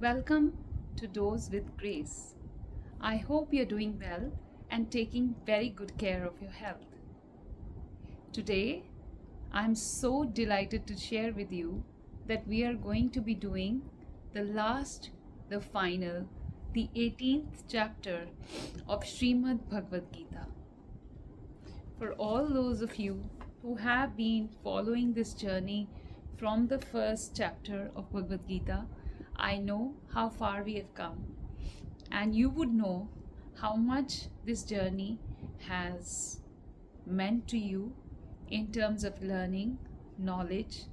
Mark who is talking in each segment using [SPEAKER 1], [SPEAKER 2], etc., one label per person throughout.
[SPEAKER 1] Welcome to Dose with Grace. I hope you're doing well and taking very good care of your health. Today, I'm so delighted to share with you that we are going to be doing the final, the 18th chapter of Srimad Bhagavad Gita. For all those of you who have been following this journey from the first chapter of Bhagavad Gita, I know how far we have come, and you would know how much this journey has meant to you in terms of learning, knowledge,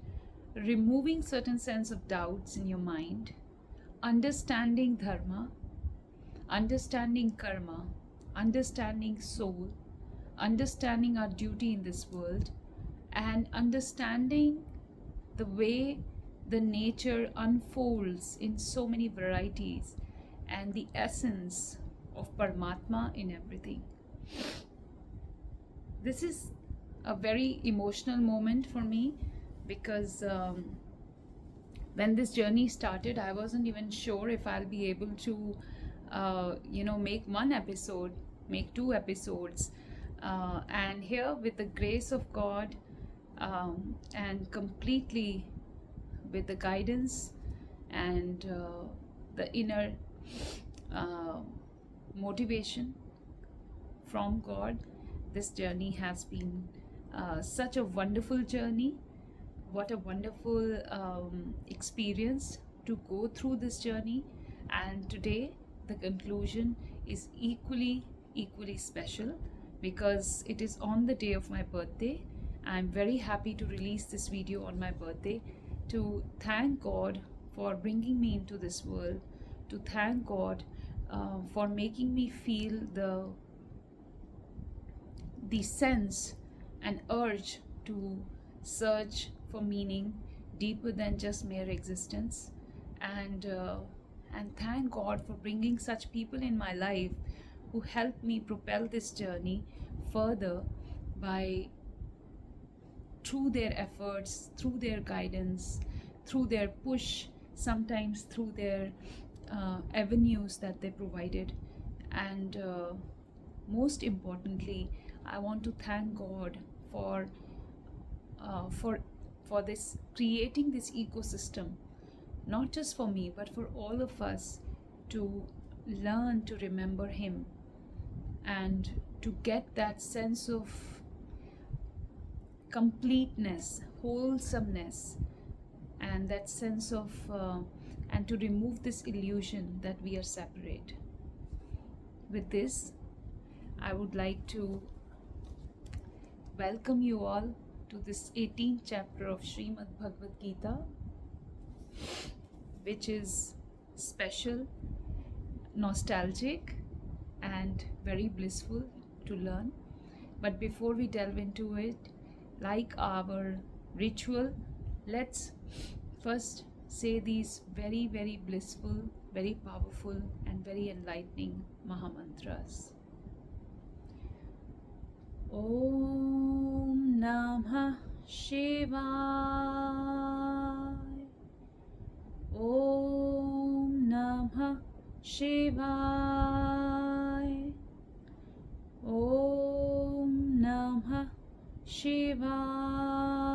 [SPEAKER 1] removing certain sense of doubts in your mind, understanding dharma, understanding karma, understanding soul, understanding our duty in this world, and understanding the way the nature unfolds in so many varieties and the essence of Paramatma in everything. This is a very emotional moment for me because when this journey started, I wasn't even sure if I'll be able to, make two episodes. And here, with the grace of God and completely with the guidance and the inner uh, motivation from God, this journey has been such a wonderful journey. What a wonderful experience to go through this journey. And today, the conclusion is equally special because it is on the day of my birthday. I'm very happy to release this video on my birthday to thank God for bringing me into this world, to thank God for making me feel the sense and urge to search for meaning deeper than just mere existence, and thank God for bringing such people in my life who helped me propel this journey further by through their efforts, through their guidance, through their push, sometimes through their avenues that they provided. And most importantly, I want to thank God for uh, for for this creating this ecosystem, not just for me but for all of us, to learn to remember Him and to get that sense of completeness, wholesomeness, and that sense of and to remove this illusion that we are separate. With this, I would like to welcome you all to this 18th chapter of Srimad Bhagavad Gita, which is special, nostalgic, and very blissful to learn. But before we delve into it, like our ritual, let's first say these very blissful, very powerful, and very enlightening Mahamantras. Om Namah Shivaya. Om Namah Shivaya. Om Namah Shivaya.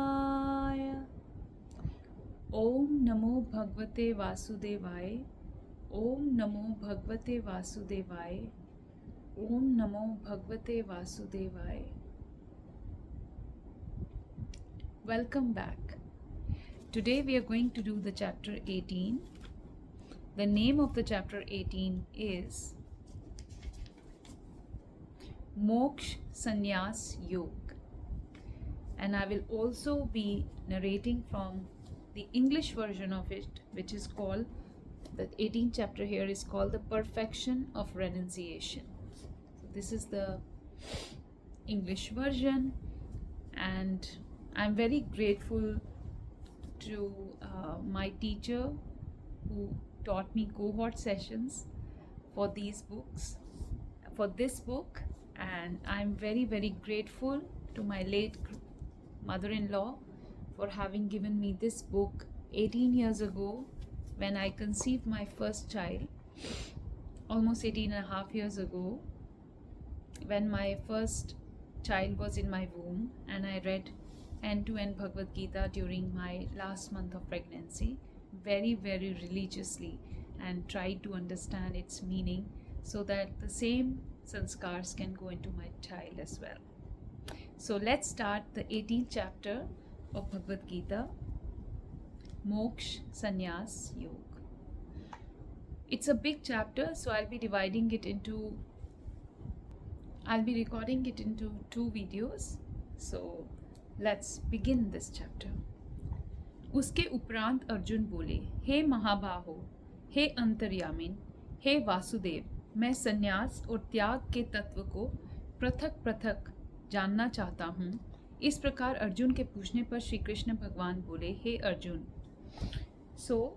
[SPEAKER 1] Om Namo Bhagavate Vasudevaya. Om Namo Bhagavate Vasudevaya. Om Namo Bhagavate Vasudevaya. Welcome back. Today we are going to do the chapter 18. The name of the chapter 18 is Moksha Sannyas Yoga. And I will also be narrating from the English version of it, which is called, the 18th chapter here is called The Perfection of Renunciation. So this is the English version, and I'm very grateful to my teacher who taught me cohort sessions for this book, and I'm very grateful to my late mother-in-law for having given me this book 18 years ago when I conceived my first child almost 18 and a half years ago, when my first child was in my womb, and I read end to end Bhagavad Gita during my last month of pregnancy very, very religiously, and tried to understand its meaning so that the same sanskars can go into my child as well. So let's start the 18th chapter of Bhagavad Gita, Moksha Sannyas Yoga. It's a big chapter, so I'll be recording it into 2 videos. So let's begin this chapter. उसके उपरांत अर्जुन बोले, हे महाबाहो, हे अंतर्यामिन, हे वासुदेव, मैं संन्यास और त्याग के तत्व को पृथक पृथक जानना चाहता हूँ। इस प्रकार अर्जुन के पूछने पर श्री कृष्ण भगवान बोले, हे Arjun. So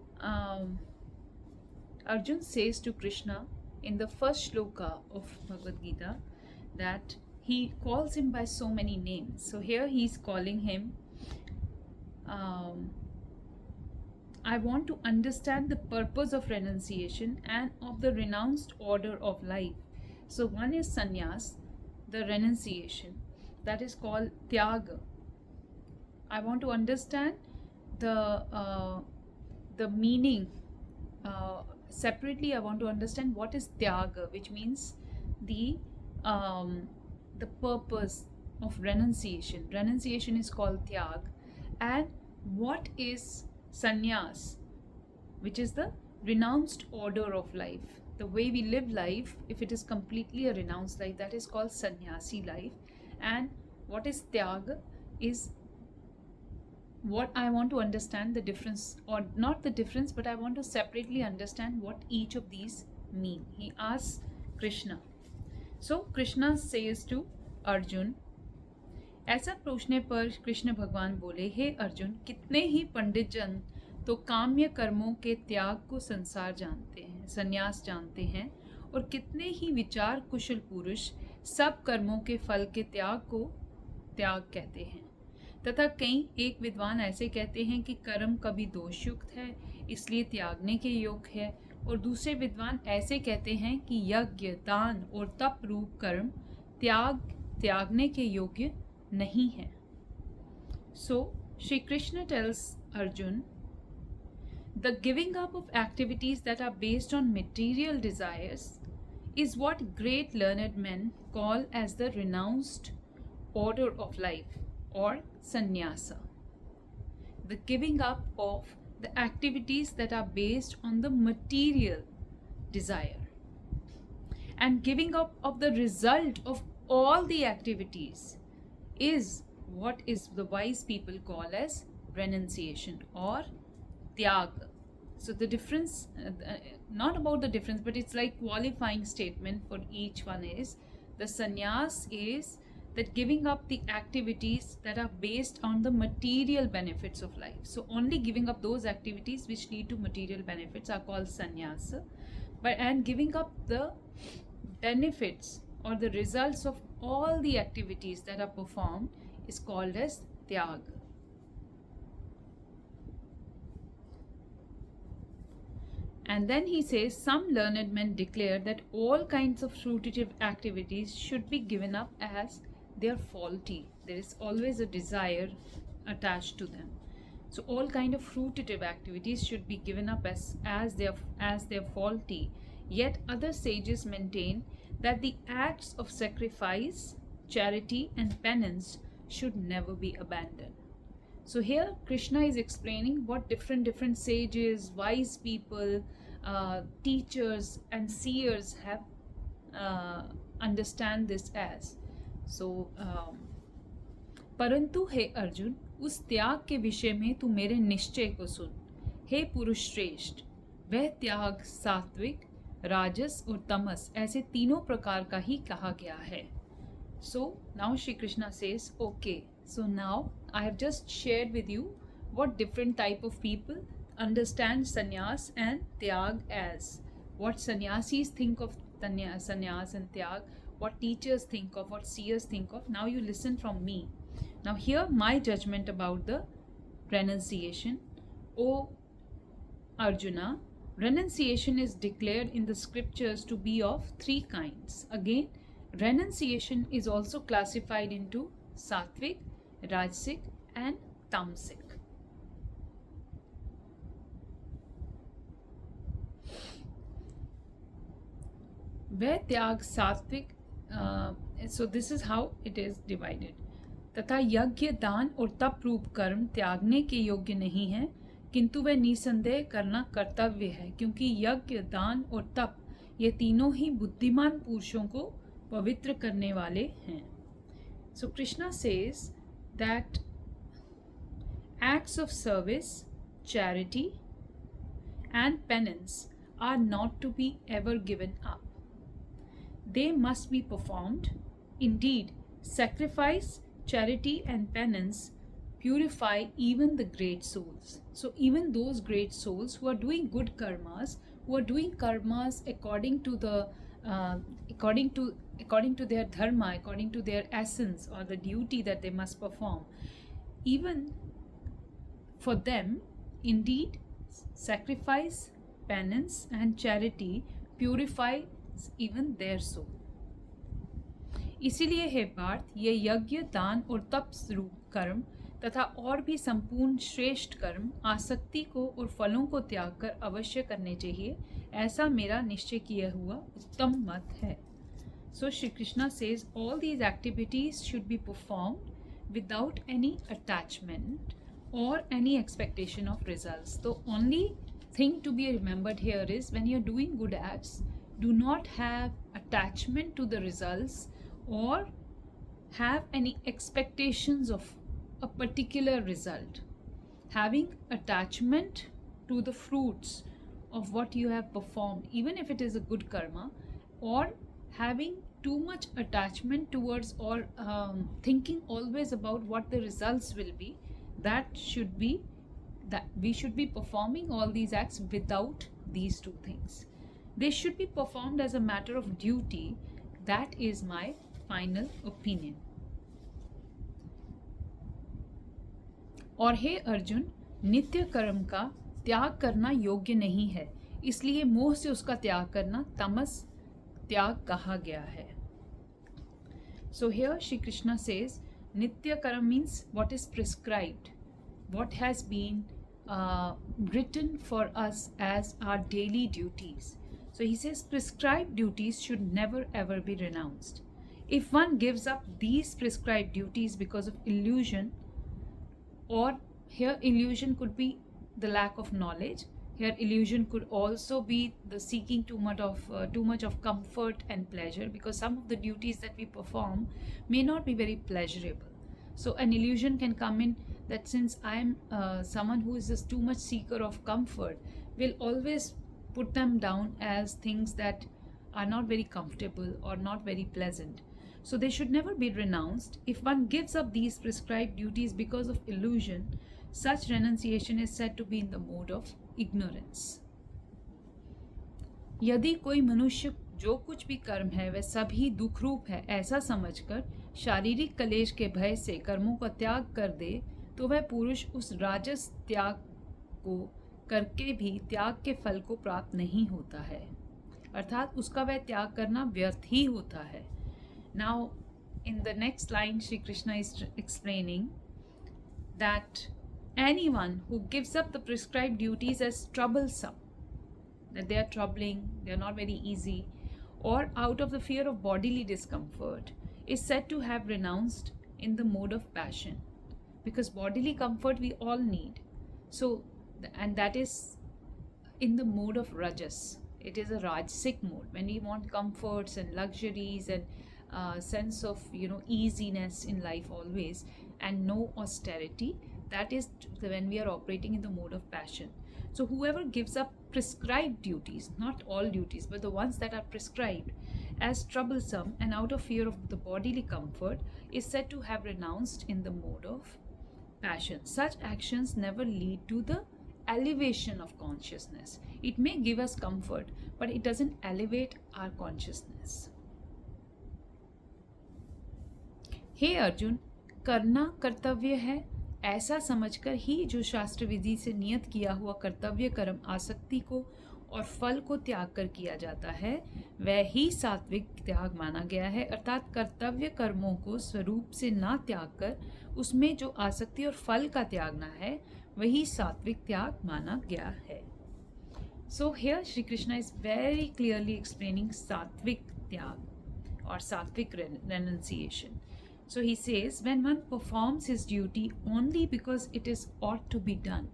[SPEAKER 1] Arjun says to Krishna in the first shloka of Bhagavad Gita that he calls him by so many names. So here he is calling him, I want to understand the purpose of renunciation and of the renounced order of life. So one is sannyas, the renunciation, that is called tyaga. I want to understand the meaning. Separately, I want to understand what is tyaga, which means the purpose of renunciation. Renunciation is called tyag. And what is sannyas, which is the renounced order of life. The way we live life, if it is completely a renounced life, that is called sannyasi life. And what is tyaga is what I want to understand the difference, or not the difference, but I want to separately understand what each of these mean. He asks Krishna. So Krishna says to Arjun, ऐसा पूछने पर कृष्ण भगवान बोले, हे अर्जुन, कितने ही पंडित जन तो काम्य कर्मों के त्याग को संसार जानते हैं, संन्यास जानते हैं, और कितने ही विचार कुशल पुरुष सब कर्मों के फल के त्याग को त्याग कहते हैं, तथा कई एक विद्वान ऐसे कहते हैं कि कर्म कभी दोषयुक्त है इसलिए त्यागने के योग्य है, और दूसरे विद्वान ऐसे कहते हैं कि यज्ञ, दान और तप रूप कर्म त्यागने के योग्य नहीं है. So Shri Krishna tells Arjun, the giving up of activities that are based on material desires is what great learned men call as the renounced order of life, or sannyasa. The giving up of the activities that are based on the material desire, and giving up of the result of all the activities is what is the wise people call as renunciation or tyaga. So the difference, not about the difference, but it's like qualifying statement for each one is, the sannyas is that giving up the activities that are based on the material benefits of life. So only giving up those activities which lead to material benefits are called sannyasa. And giving up the benefits or the results of all the activities that are performed is called as tyaga. And then he says, some learned men declare that all kinds of fruitive activities should be given up as they are faulty. There is always a desire attached to them. So all kind of fruitive activities should be given up as they are faulty. Yet other sages maintain that the acts of sacrifice, charity and penance should never be abandoned. So here Krishna is explaining what different sages, wise people, teachers and seers have understand this as. So परंतु हे अर्जुन, उस त्याग के विषय में तू मेरे निश्चय को सुन. हे पुरुष श्रेष्ठ, वह त्याग सात्विक, राजस और तमस ऐसे तीनों प्रकार का ही कहा गया है. So now Shri Krishna says, okay, so now I have just shared with you what different type of people understand sannyas and tyag as. What sannyasis think of sannyas and tyag, what teachers think of, what seers think of. Now you listen from me. Now hear my judgment about the renunciation. O Arjuna, renunciation is declared in the scriptures to be of three kinds. Again, renunciation is also classified into sattvic, rajasic, and tamasic. Where त्याग सात्विक, so this is how it is divided. तथा यज्ञ दान और तप रूप कर्म त्यागने के योग्य नहीं है, किंतु वह निसंदेह करना कर्तव्य है, क्योंकि यज्ञ दान और तप ये तीनों ही बुद्धिमान पुरुषों को पवित्र करने वाले हैं. So Krishna says that acts of service, charity, and penance are not to be ever given up. They must be performed. Indeed, sacrifice, charity, and penance purify even the great souls. So, even those great souls who are doing good karmas, who are doing karmas according to the according to their dharma, according to their essence or the duty that they must perform, even for them, indeed, sacrifice, penance, and charity purify even their soul. इसीलिए हे पार्थ, ये यज्ञ दान और तप रूप कर्म तथा और भी संपूर्ण श्रेष्ठ कर्म आसक्ति को और फलों को त्याग कर अवश्य करने चाहिए, ऐसा मेरा निश्चय किया हुआ उत्तम मत है. So Shri Krishna says all these activities should be performed without any attachment or any expectation of results. The only thing to be remembered here is when you're doing good acts, do not have attachment to the results or have any expectations of a particular result. Having attachment to the fruits of what you have performed, even if it is a good karma, or having too much attachment towards or thinking always about what the results will be, that we should be performing all these acts without these two things. They should be performed as a matter of duty. That is my final opinion. और हे अर्जुन, नित्य कर्म का त्याग करना योग्य नहीं है, इसलिए मोह से उसका त्याग करना तमस त्याग कहा गया है. So here Shri Krishna says nitya karma means what is prescribed, what has been written for us as our daily duties. So he says prescribed duties should never ever be renounced. If one gives up these prescribed duties because of illusion, or here illusion could be the lack of knowledge, here illusion could also be the seeking too much of comfort and pleasure, because some of the duties that we perform may not be very pleasurable. So an illusion can come in that since I am someone who is just too much seeker of comfort, will always put them down as things that are not very comfortable or not very pleasant. So they should never be renounced. If one gives up these prescribed duties because of illusion, such renunciation is said to be in the mode of ignorance. यदि कोई मनुष्य जो कुछ भी कर्म है वह सभी दुख रूप है ऐसा समझकर शारीरिक कलेश के भय से कर्मों का त्याग कर दे, तो वह पुरुष उस राजस त्याग को करके भी त्याग के फल को प्राप्त नहीं होता है, अर्थात उसका वह त्याग करना व्यर्थ ही होता है. Now, in the next line, Shri Krishna is explaining that anyone who gives up the prescribed duties as troublesome, that they are troubling, they are not very easy, or out of the fear of bodily discomfort, is said to have renounced in the mode of passion, because bodily comfort we all need. So, and that is in the mode of rajas. It is a rajasic mode when we want comforts and luxuries and sense of easiness in life always, and no austerity. That is when we are operating in the mode of passion. So whoever gives up prescribed duties, not all duties but the ones that are prescribed, as troublesome and out of fear of the bodily comfort, is said to have renounced in the mode of passion. Such actions never lead to the elevation of consciousness. It may give us comfort, but it doesn't elevate our consciousness. हे अर्जुन, करना कर्तव्य है ऐसा समझकर ही जो शास्त्र विधि से नियत किया हुआ कर्तव्य कर्म आसक्ति को और फल को त्याग कर किया जाता है, वह ही सात्विक त्याग माना गया है। अर्थात कर्तव्य कर्मों को स्वरूप से ना त्याग कर उसमें जो आसक्ति और फल का त्यागना है, वही सात्विक त्याग माना गया है। So here Shri Krishna is very clearly explaining sattvic tyag or sattvic renunciation. So he says, when one performs his duty only because it is ought to be done,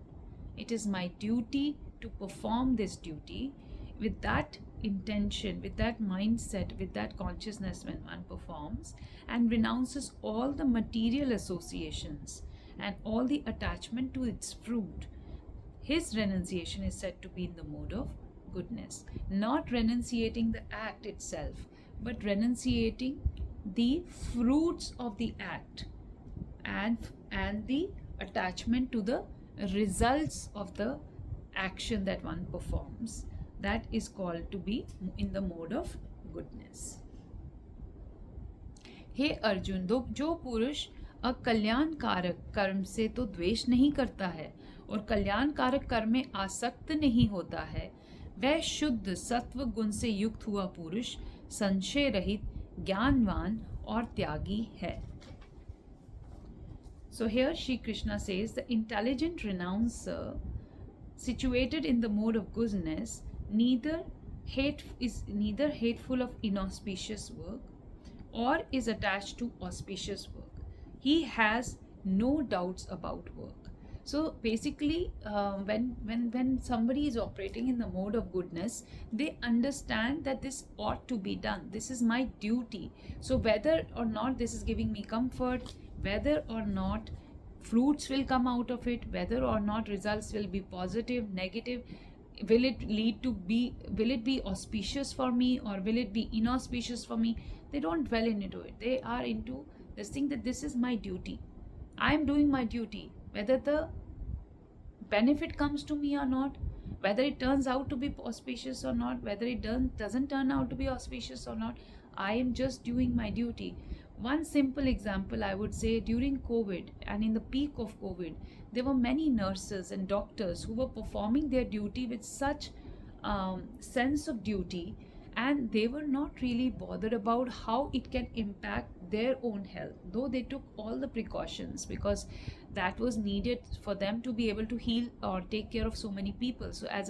[SPEAKER 1] it is my duty to perform this duty, with that intention, with that mindset, with that consciousness, when one performs and renounces all the material associations and all the attachment to its fruit, his renunciation is said to be in the mode of goodness. Not renunciating the act itself, but renunciating the fruits of the act and the attachment to the results of the action that one performs. That is called to be in the mode of goodness. हे अर्जुन, जो पुरुष अकल्याणकारक कर्म से तो द्वेष नहीं करता है और कल्याणकारक कर्म में आसक्त नहीं होता है, वह शुद्ध सत्व गुण से युक्त हुआ पुरुष संशय रहित, ज्ञानवान और त्यागी है. So here Shri Krishna says the intelligent renouncer, situated in the mode of goodness, is neither hateful of inauspicious work or is attached to auspicious work. He has no doubts about work. So basically, when somebody is operating in the mode of goodness, they understand that this ought to be done. This is my duty. So whether or not this is giving me comfort, whether or not fruits will come out of it, whether or not results will be positive, negative, will it be auspicious for me or will it be inauspicious for me? They don't dwell into it. They are into this thing that this is my duty. I am doing my duty. Whether the benefit comes to me or not, whether it turns out to be auspicious or not, whether it doesn't turn out to be auspicious or not, I am just doing my duty. One simple example I would say, during COVID and in the peak of COVID, there were many nurses and doctors who were performing their duty with such sense of duty, and they were not really bothered about how it can impact their own health, though they took all the precautions because that was needed for them to be able to heal or take care of so many people. So as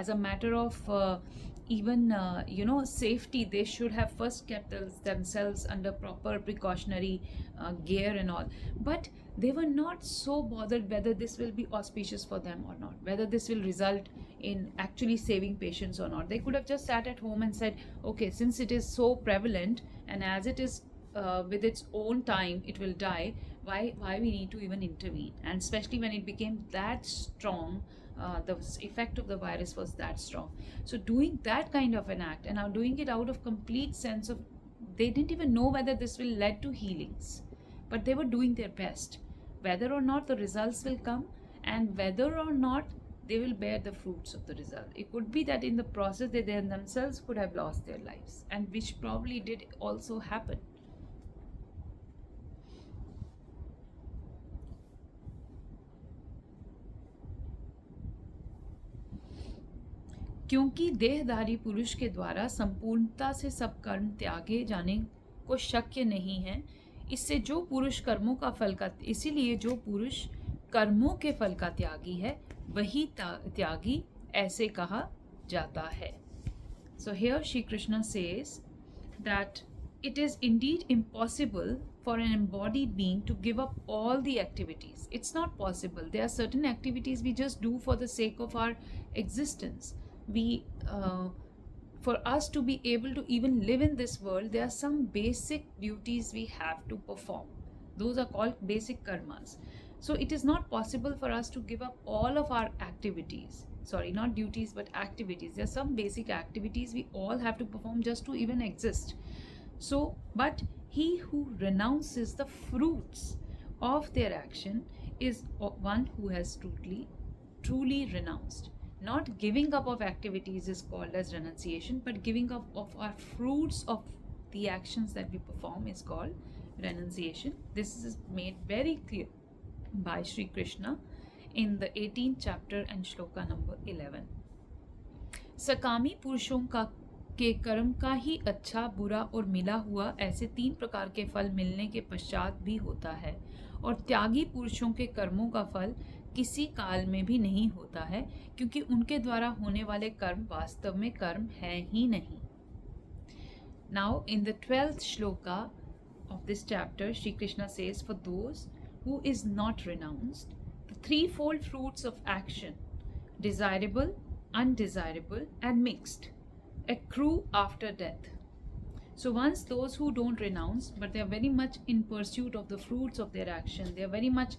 [SPEAKER 1] a matter of even safety, they should have first kept themselves under proper precautionary gear and all, but they were not so bothered whether this will be auspicious for them or not, whether this will result in actually saving patients or not. They could have just sat at home and said, okay, since it is so prevalent and as it is with its own time it will die, why we need to even intervene? And especially when it became that strong, the effect of the virus was that strong. So doing that kind of an act and now doing it out of complete sense of, they didn't even know whether this will lead to healings, but they were doing their best, whether or not the results will come and whether or not they will bear the fruits of the result. It could be that in the process they themselves could have lost their lives, and which probably did also happen. क्योंकि देहधारी पुरुष के द्वारा संपूर्णता से सब कर्म त्यागे जाने को शक्य नहीं है, इससे जो पुरुष कर्मों का फल का इसीलिए जो पुरुष कर्मों के फल का त्यागी है वही त्यागी ऐसे कहा जाता है. So here Shri Krishna says that it is indeed impossible for an embodied being to give up all the activities. It's not possible. There are certain activities we just do for the sake of our existence. For us to be able to even live in this world, there are some basic duties we have to perform. Those are called basic karmas. So it is not possible for us to give up all of our activities. Sorry, not duties, but activities. There are some basic activities we all have to perform just to even exist. So, but he who renounces the fruits of their action is one who has truly renounced. Not giving up of activities is called as renunciation, but giving up of our fruits of the actions that we perform is called renunciation. This is made very clear by Sri Krishna in the 18th chapter and shloka number 11. सकामी पुरुषों का के कर्म का ही अच्छा, बुरा और मिला हुआ ऐसे 3 प्रकार के फल मिलने के पश्चात भी होता है, और त्यागी पुरुषों के कर्मों का फल किसी काल में भी नहीं होता है, क्योंकि उनके द्वारा होने वाले कर्म वास्तव में कर्म है ही नहीं. Now in the 12th shloka of this chapter, Shri Krishna says, for those who is not renounced, the threefold fruits of action, desirable, undesirable and mixed, accrue after death. So once those who don't renounce, but they are very much in pursuit of the fruits of their action, they are very much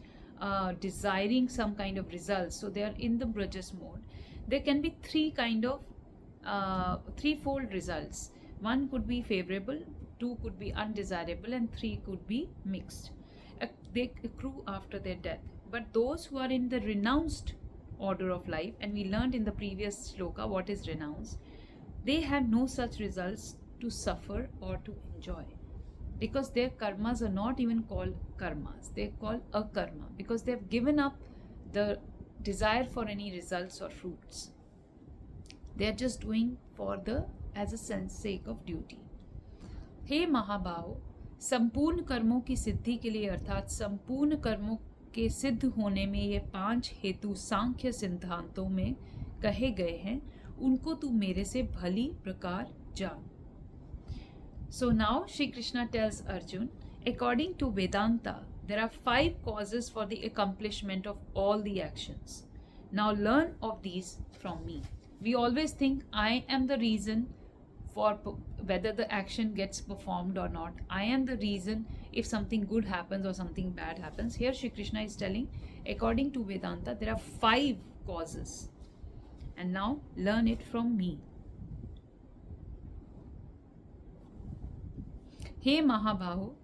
[SPEAKER 1] desiring some kind of results, so they are in the brajas mode, there can be threefold results. One could be favorable, 2 could be undesirable, and 3 could be mixed. They accrue after their death. But those who are in the renounced order of life, and we learned in the previous shloka what is renounce, they have no such results to suffer or to enjoy, because their karmas are not even called karmas, they are called akarma, because they have given up the desire for any results or fruits. They are just doing for the as a sake of duty. हे महाभाव, संपूर्ण कर्मों की सिद्धि के लिए अर्थात संपूर्ण कर्मों के सिद्ध होने में ये 5 हेतु सांख्य सिद्धांतों में कहे गए हैं, उनको तू मेरे से भली प्रकार जान. So now Shri Krishna tells Arjun, according to Vedanta, there are 5 causes for the accomplishment of all the actions. Now learn of these from me. We always think I am the reason for whether the action gets performed or not. I am the reason if something good happens or something bad happens. Here Shri Krishna is telling, according to Vedanta, there are 5 causes. And now learn it from me. हे महाबाहो,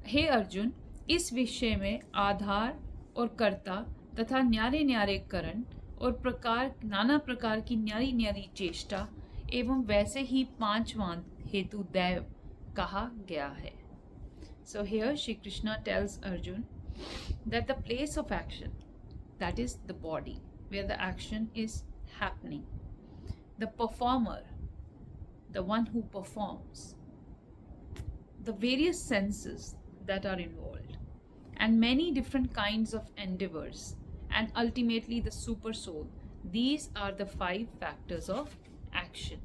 [SPEAKER 1] हे अर्जुन, इस विषय में आधार और कर्ता तथा न्यारे न्यारे करण और प्रकार नाना प्रकार की न्यारी न्यारी चेष्टा एवं वैसे ही 5वां हेतु दैव कहा गया है. So here Shri Krishna tells Arjun that the place of action, that is the body where the action is happening, the performer, the one who performs, the various senses that are involved, and many different kinds of endeavors, and ultimately the super soul. These are the 5 factors of action.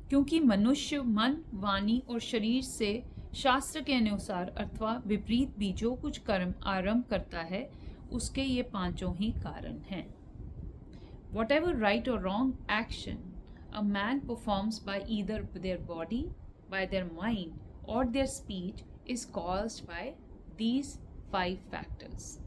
[SPEAKER 1] क्योंकि मनुष्य मन, वाणी और शरीर से शास्त्र के अनुसार अथवा विपरीत भी जो कुछ कर्म आरंभ करता है, उसके ये 5 ही कारण हैं. Whatever right or wrong action a man performs by either their body, by their mind, or their speech is caused by these 5 factors.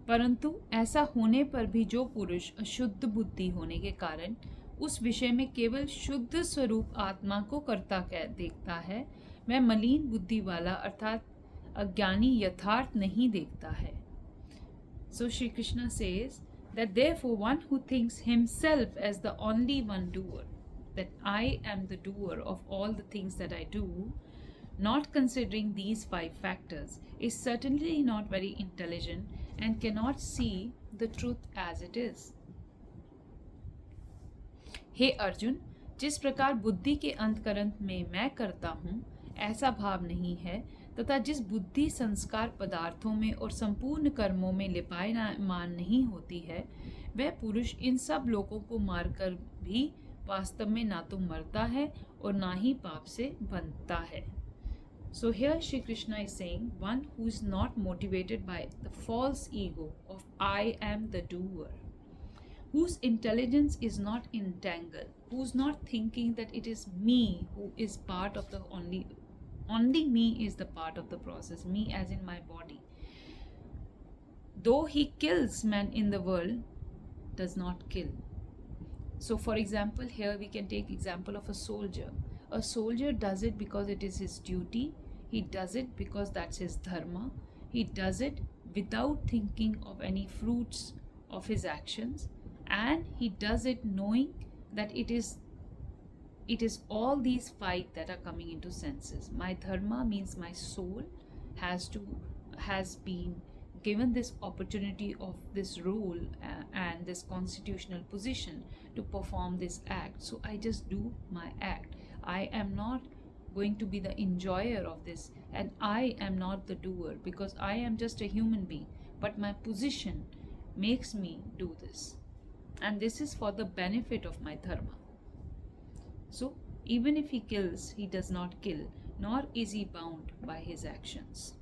[SPEAKER 1] परंतु ऐसा होने पर भी जो पुरुष अशुद्ध बुद्धि होने के कारण उस विषय में केवल शुद्ध स्वरूप आत्मा को कर्ता देखता है, वह मलिन बुद्धि वाला अर्थात अज्ञानी यथार्थ नहीं देखता है. So Shri Krishna says that therefore one who thinks himself as the only one doer, that I am the doer of all the things that I do, not considering these 5 factors, is certainly not very intelligent and cannot see the truth as it is. हे अर्जुन, जिस प्रकार बुद्धि के अंतकरण में मैं करता हूँ ऐसा भाव नहीं है, तथा जिस बुद्धि संस्कार पदार्थों में और संपूर्ण कर्मों में लिपायमान नहीं होती है, वह पुरुष इन सब लोगों को मारकर भी वास्तव में ना तो मरता है और ना ही पाप से बनता है. So here Shri Krishna is saying, one who is not motivated by the false ego of I am the doer, whose intelligence is not entangled, who's not thinking that it is me who is part of the only me is the part of the process, me as in my body. Though he kills men in the world, does not kill. So for example, here we can take example of a soldier. A soldier does it because it is his duty. He does it because that's his dharma. He does it without thinking of any fruits of his actions. and he does it knowing that it is all these five that are coming into senses. My dharma means my soul has been given this opportunity of this role and this constitutional position to perform this act. So I just do my act. I am not going to be the enjoyer of this, and I am not the doer because I am just a human being. But my position makes me do this, and this is for the benefit of my dharma. So even if he kills, he does not kill, nor is he bound by his actions.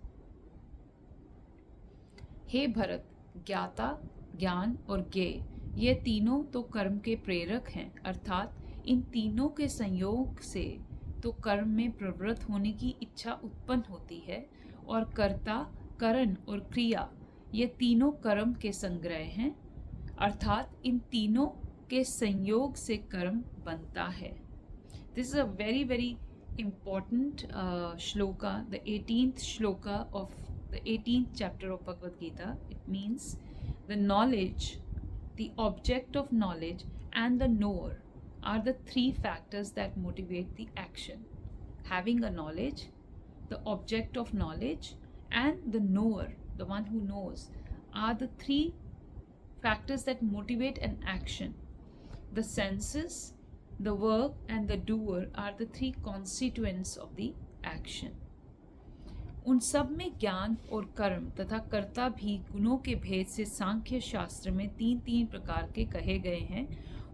[SPEAKER 1] हे भरत, ज्ञाता, ज्ञान और ज्ञेय ये तीनों तो कर्म के प्रेरक हैं, अर्थात इन तीनों के संयोग से तो कर्म में प्रवृत्त होने की इच्छा उत्पन्न होती है, और कर्ता, करण और क्रिया ये तीनों कर्म के संग्रह हैं, अर्थात इन तीनों के संयोग से कर्म बनता है. This is a very, very important shloka, the 18th shloka of the 18th chapter of Bhagavad Gita. It means the knowledge, the object of knowledge, and the knower are the three factors that motivate the action. Having a knowledge, the object of knowledge, and the knower, the one who knows, are the three factors that motivate an action. The senses, the work, and the doer are the three constituents of the action. उन सब में ज्ञान और कर्म तथा कर्ता भी गुणों के भेद से सांख्य शास्त्र में तीन तीन प्रकार के कहे गए हैं,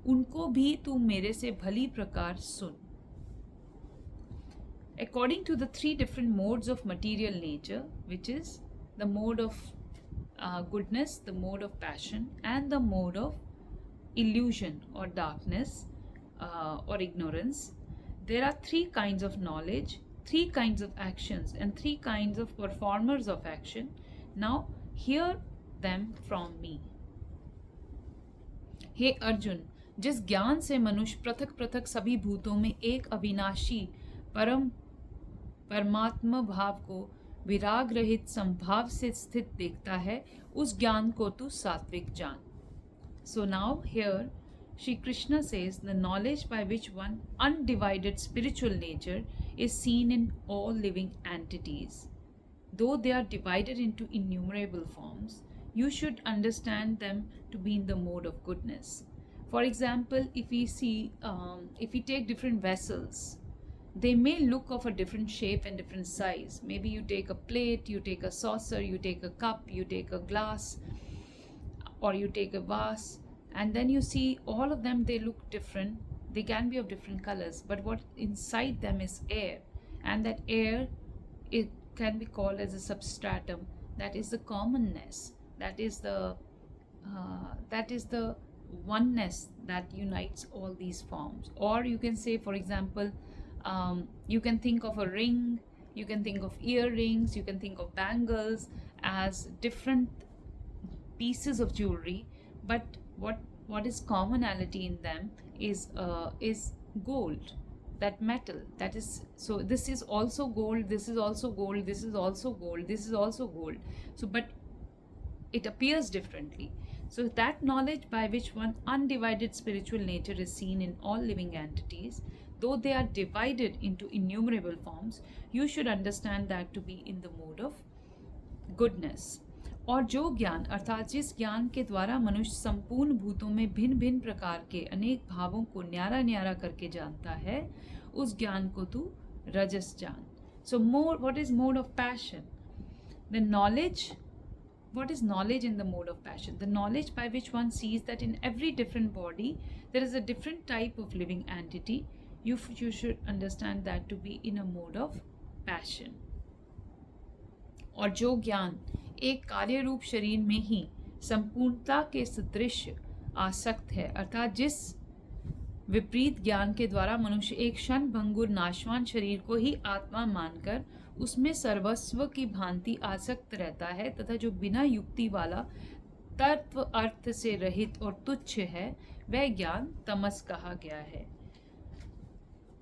[SPEAKER 1] उनको भी तू मेरे से भली प्रकार सुन. According to the three different modes of material nature, which is the mode of goodness, the mode of passion, and the mode of illusion or darkness or ignorance, there are three kinds of knowledge, three kinds of actions, and three kinds of performers of action. Now hear them from me. हे अर्जुन, जिस ज्ञान से मनुष्य पृथक पृथक सभी भूतों में एक अविनाशी परमात्मा भाव को विराग रहित संभाव से स्थित देखता है, उस ज्ञान को तू सात्विक जान. So now here Shri Krishna says the knowledge by which one undivided spiritual nature is seen in all living entities. Though they are divided into innumerable forms, you should understand them to be in the mode of goodness. For example, if we take different vessels, they may look of a different shape and different size. Maybe you take a plate, you take a saucer, you take a cup, you take a glass, or you take a vase, and then you see all of them, they look different. They can be of different colors, but what inside them is air, and that air, it can be called as a substratum. That is the commonness. That is the oneness that unites all these forms. Or you can say, for example, you can think of a ring, you can think of earrings, you can think of bangles as different pieces of jewelry, but what is commonality in them is gold, that metal. That is, so this is also gold, this is also gold, this is also gold, this is also gold. So but it appears differently. So that knowledge by which one undivided spiritual nature is seen in all living entities, though they are divided into innumerable forms, you should understand that to be in the mode of goodness. और जो ज्ञान अर्थात जिस ज्ञान के द्वारा मनुष्य संपूर्ण भूतों में भिन्न भिन्न प्रकार के अनेक भावों को न्यारा न्यारा करके जानता है, उस ज्ञान को तू रजस जान. So more, what is mode of passion? The knowledge, what is knowledge in the mode of passion? The knowledge by which one sees that in every different body there is a different type of living entity. You should understand that to be in a mode of passion. और जो ज्ञान एक कार्य रूप शरीर में ही संपूर्णता के सदृश आसक्त है, अर्थात जिस विपरीत ज्ञान के द्वारा मनुष्य एक क्षण भंगुर नाशवान शरीर को ही आत्मा मानकर उसमें सर्वस्व की भांति आसक्त रहता है, तथा जो बिना युक्ति वाला तत्व अर्थ से रहित और तुच्छ है, वह ज्ञान तमस कहा गया है.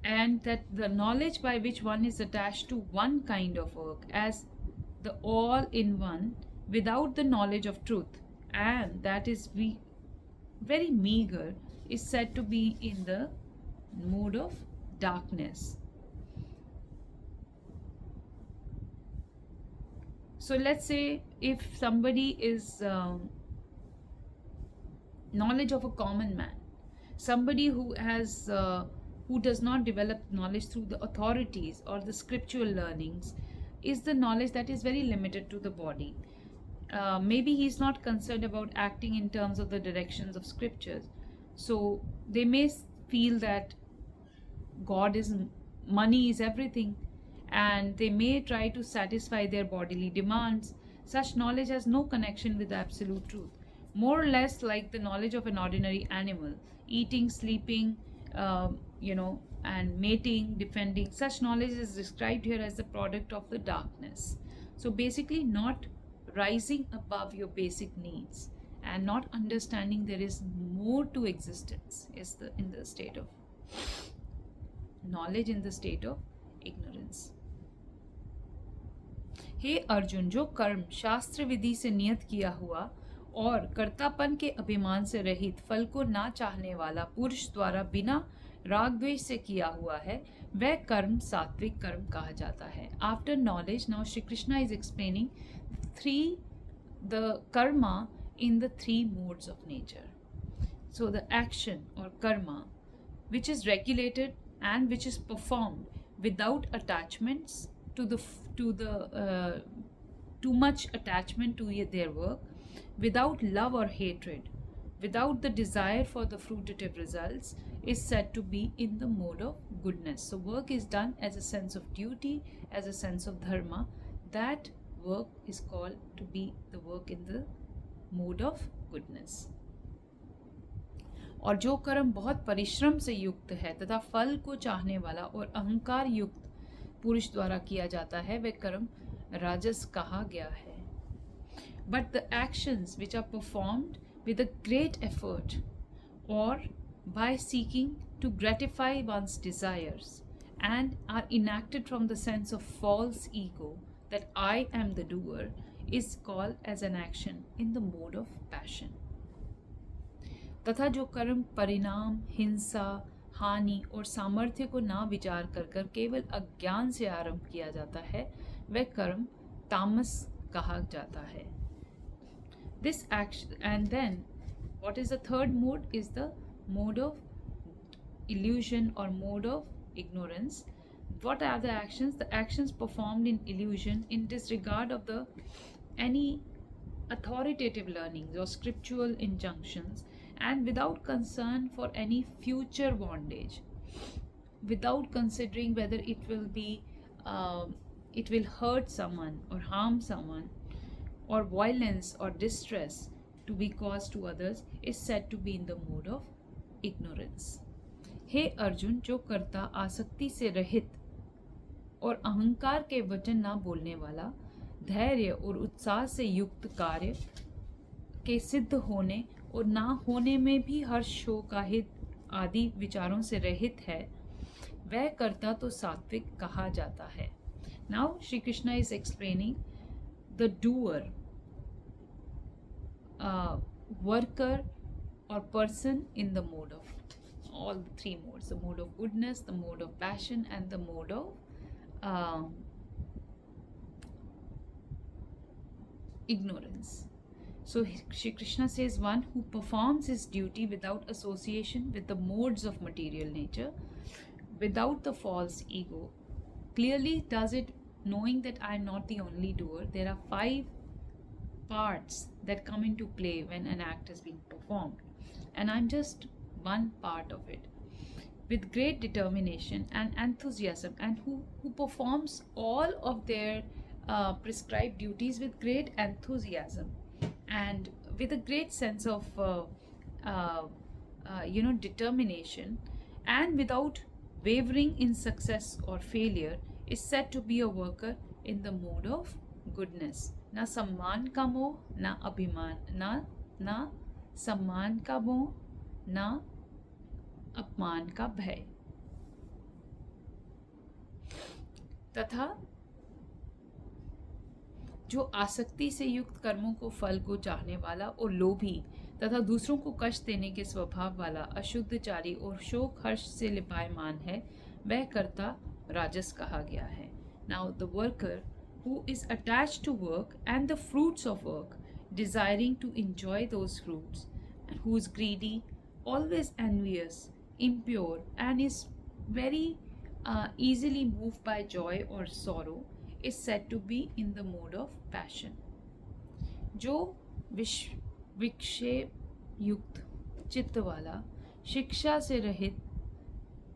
[SPEAKER 1] And that the knowledge by which one is attached to one kind of work as the all in one without the knowledge of truth, and that is very meager, is said to be in the mode of darkness. So let's say if somebody is knowledge of a common man, somebody who does not develop knowledge through the authorities or the scriptural learnings, is the knowledge that is very limited to the body. Maybe he's not concerned about acting in terms of the directions of scriptures, so they may feel that God is money is everything, and they may try to satisfy their bodily demands. Such knowledge has no connection with absolute truth. More or less like the knowledge of an ordinary animal, eating, sleeping, and mating, defending. Such knowledge is described here as the product of the darkness. So basically, not rising above your basic needs and not understanding there is more to existence is in the state of knowledge, in the state of ignorance. हे अर्जुन, जो कर्म शास्त्र विधि से नियत किया हुआ और कर्तापन के अभिमान से रहित, फल को ना चाहने वाला पुरुष द्वारा बिना राग द्वेष से किया हुआ है, वह कर्म सात्विक कर्म कहा जाता है. After knowledge, now Shri Krishna is explaining the karma in the three modes of nature. So the action or karma which is regulated and which is performed without attachments to the too much attachment to their work, without love or hatred, without the desire for the fruitative results, is said to be in the mode of goodness. So work is done as a sense of duty, as a sense of dharma. That work is called to be the work in the mode of goodness. और जो कर्म बहुत परिश्रम से युक्त है तथा फल को चाहने वाला और अहंकार युक्त पुरुष द्वारा किया जाता है, वह कर्म राजस कहा गया है. But the actions which are performed with a great effort or by seeking to gratify one's desires and are enacted from the sense of false ego that I am the doer is called as an action in the mode of passion. तथा जो कर्म परिणाम, हिंसा, हानि और सामर्थ्य को ना विचार कर केवल अज्ञान से आरंभ किया जाता है, वह कर्म तामस कहा जाता है. This action, and then what is the third mode is the mode of illusion or mode of ignorance. What are the actions? The actions performed in illusion in disregard of any authoritative learnings or scriptural injunctions, and without concern for any future bondage, without considering whether it will hurt someone or harm someone, or violence or distress to be caused to others, is said to be in the mode of ignorance. हे अर्जुन, जो कर्ता आसक्ति से रहित और अहंकार के वचन ना बोलने वाला, धैर्य और उत्साह से युक्त कार्य के सिद्ध होने और ना होने में भी हर्ष शोक आदि विचारों से रहित है, वह कर्ता तो सात्विक कहा जाता है. Now Shri Krishna is explaining the doer, worker or person in the mode of all the three modes, the mode of goodness, the mode of passion, and the mode of ignorance. So Shri Krishna says, one who performs his duty without association with the modes of material nature, without the false ego, clearly does it knowing that I am not the only doer. There are 5 parts that come into play when an act is being performed, and I'm just one part of it, with great determination and enthusiasm, and who performs all of their prescribed duties with great enthusiasm and with a great sense of determination, and without wavering in success or failure, is said to be a worker in the mode of goodness. ना सम्मान का मोह, ना अभिमान, ना सम्मान का मोह, ना अपमान का भय, तथा जो आसक्ति से युक्त कर्मों को फल को चाहने वाला और लोभी तथा दूसरों को कष्ट देने के स्वभाव वाला, अशुद्धचारी और शोक हर्ष से लिपायमान है, वह कर्ता राजस कहा गया है. Now the worker who is attached to work and the fruits of work, desiring to enjoy those fruits, and who is greedy, always envious, impure, and is very easily moved by joy or sorrow, is said to be in the mode of passion. जो विक्षेप युक्त चित्त वाला, शिक्षा से रहित,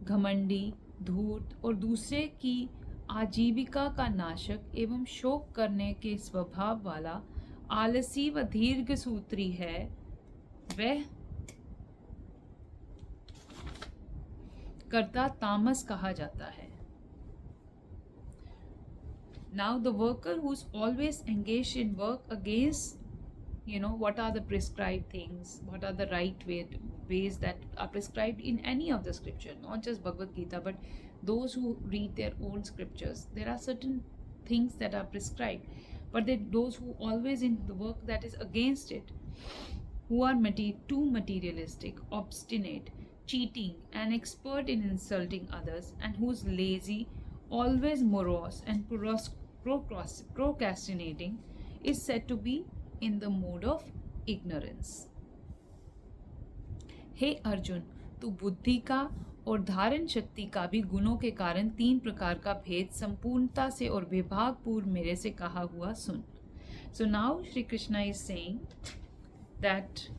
[SPEAKER 1] घमंडी, धूर्त और दूसरे की आजीविका का नाशक एवं शोक करने के स्वभाव वाला, आलसी व दीर्घ सूत्री है, वह कर्ता तामस कहा जाता है. Now the worker who's always engaged in work against, what are the prescribed things, what are the right ways that are prescribed in any of the scripture, not just Bhagavad Gita, but those who read their own scriptures. There are certain things that are prescribed, but those who always in the work that is against it, who are too materialistic, obstinate, cheating, and expert in insulting others, and who's lazy, always morose, and procrastinating, is said to be in the mode of ignorance. हे अर्जुन, तू बुद्धि का और धारण शक्ति का भी गुणों के कारण 3 प्रकार का भेद संपूर्णता से और विभाग पूर्व मेरे से कहा हुआ सुन. So now Shri Krishna is saying that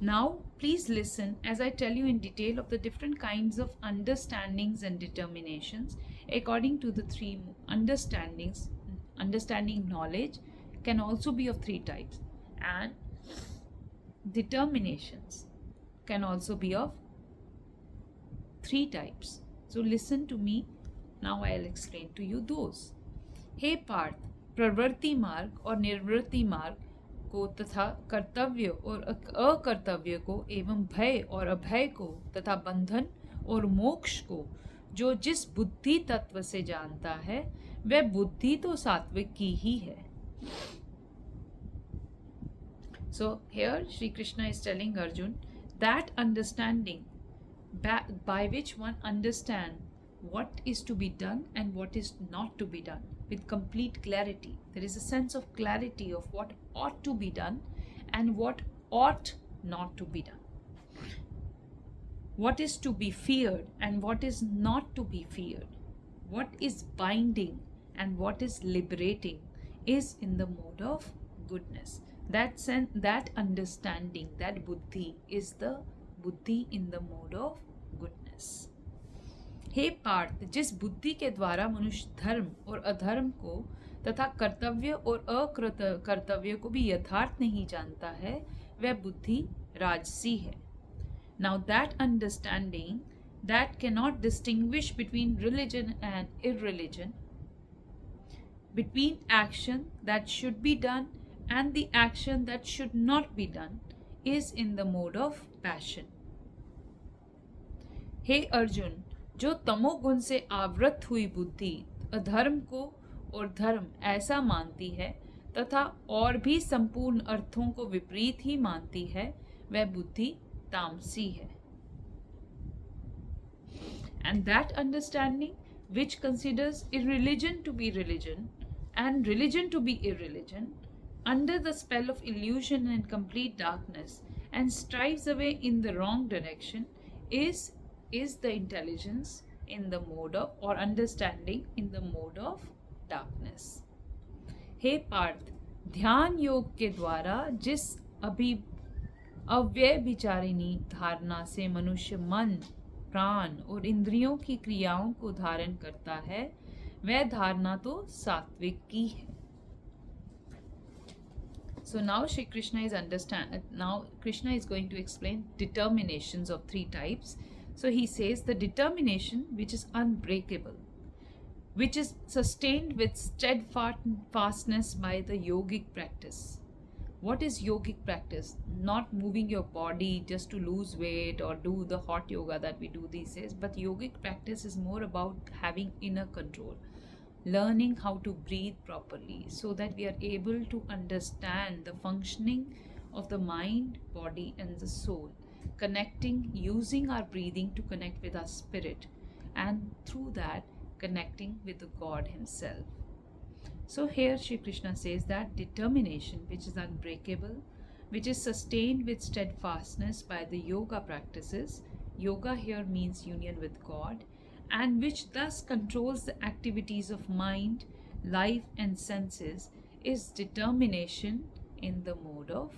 [SPEAKER 1] now please listen as I tell you in detail of the different kinds of understandings and determinations according to the 3 understandings. Understanding knowledge can also be of 3 types, and determinations can also be of 3 types. So listen to me, now I'll explain to you those. हे पार्थ, प्रवृत्ति मार्ग और निर्वृत्ति मार्ग को तथा कर्तव्य और अकर्तव्य को एवं भय और अभय को तथा बंधन और मोक्ष को जो जिस बुद्धि तत्व से जानता है, वह बुद्धि तो सात्विक की ही है. So here Shri Krishna is telling Arjun that understanding by which one understands what is to be done and what is not to be done with complete clarity. There is a sense of clarity of what ought to be done and what ought not to be done. What is to be feared and what is not to be feared. What is binding and what is liberating is in the mode of goodness. That understanding, that buddhi is the buddhi in the mode of goodness. हे पार्थ, जिस बुद्धि के द्वारा मनुष्य धर्म और अधर्म को तथा कर्तव्य और अकर्तव्य को भी यथार्थ नहीं जानता है, वह बुद्धि राजसी है. Now that understanding that cannot distinguish between religion and irreligion, between action that should be done and the action that should not be done, is in the mode of passion. हे अर्जुन, जो तमोगुण से आवृत हुई बुद्धि अधर्म को और धर्म ऐसा मानती है तथा और भी संपूर्ण अर्थों को विपरीत ही मानती है, वह बुद्धि तामसी है. And that understanding which considers irreligion to be religion and religion to be irreligion under the spell of illusion and complete darkness and strives away in the wrong direction is the intelligence in the mode of, or understanding in the mode of darkness. हे पार्थ, ध्यान योग के द्वारा जिस अव्यय विचारिणी धारणा से मनुष्य मन, प्राण और इंद्रियों की क्रियाओं को धारण करता है, वह धारणा तो सात्विक की है. So now Krishna is going to explain determinations of 3 types. So he says the determination which is unbreakable, which is sustained with steadfastness by the yogic practice. What is yogic practice? Not moving your body just to lose weight or do the hot yoga that we do these days, but yogic practice is more about having inner control, learning how to breathe properly so that we are able to understand the functioning of the mind, body, and the soul, connecting, using our breathing to connect with our spirit, and through that, connecting with the God Himself. So here Sri Krishna says that determination, which is unbreakable, which is sustained with steadfastness by the yoga practices, yoga here means union with God, and which thus controls the activities of mind, life, and senses, is determination in the mode of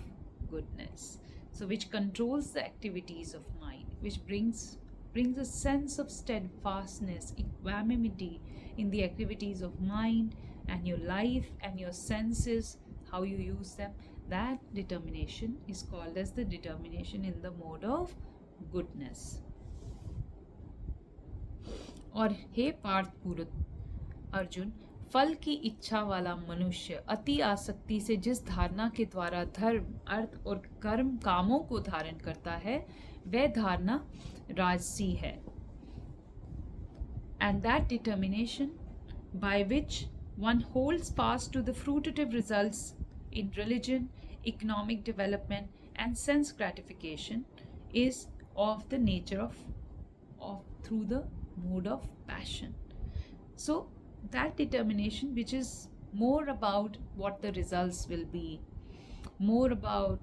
[SPEAKER 1] goodness. So which controls the activities of mind, which brings a sense of steadfastness, equanimity in the activities of mind and your life and your senses, how you use them. That determination is called as the determination in the mode of goodness. और हे पार्थ पुरुष अर्जुन, फल की इच्छा वाला मनुष्य अति आसक्ति से जिस धारणा के द्वारा धर्म, अर्थ और कर्म कामों को धारण करता है, वह धारणा राजसी है. And that determination by which one holds fast to the fruitive results in religion, economic development, and sense gratification is of the nature of through the mode of passion. So that determination, which is more about what the results will be, more about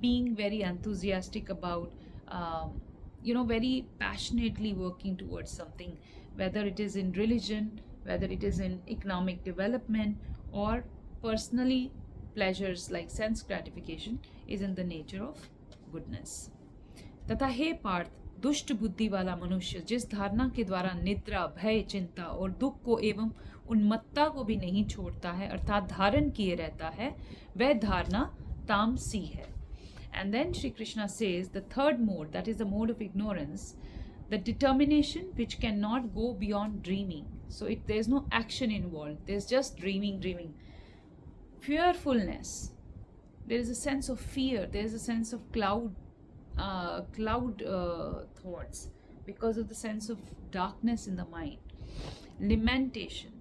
[SPEAKER 1] being very enthusiastic about very passionately working towards something, whether it is in religion, whether it is in economic development, or personally pleasures like sense gratification, is in the nature of goodness. तथा हे पार्थ, दुष्ट बुद्धि वाला मनुष्य जिस धारणा के द्वारा निद्रा, भय, चिंता और दुख को एवं उन्मत्तता को भी नहीं छोड़ता है, अर्थात धारण किए रहता है, वह धारणा तामसी है. And then Shri Krishna says the third mode, that is the mode of ignorance, the determination which cannot go beyond dreaming. So there's no action involved, there's just dreaming. Fearfulness, there is a sense of fear, there is a sense of cloud thoughts because of the sense of darkness in the mind. Lamentation,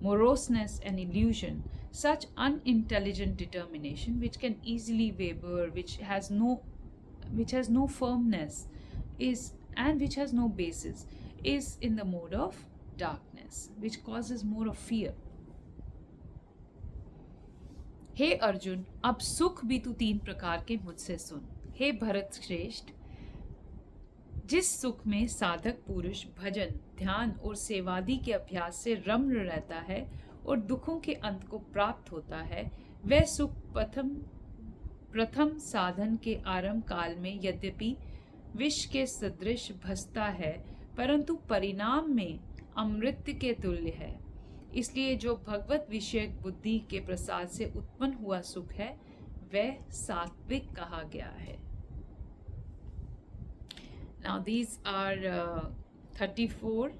[SPEAKER 1] moroseness, and illusion, such unintelligent determination which can easily waver, which has no firmness, and which has no basis, is in the mode of darkness, which causes more of fear. हे अर्जुन, अब सुख भी तू 3 प्रकार के मुझसे सुन. हे भरत श्रेष्ठ, जिस सुख में साधक पुरुष भजन, ध्यान और सेवादि के अभ्यास से रम्य रहता है और दुखों के अंत को प्राप्त होता है, वह सुख प्रथम साधन के आरंभ काल में यद्यपि विष के सदृश भसता है, परंतु परिणाम में अमृत के तुल्य है. इसलिए जो भगवत विषयक बुद्धि के प्रसाद से उत्पन्न हुआ सुख है, वह सात्विक कहा गया है. Now these are 36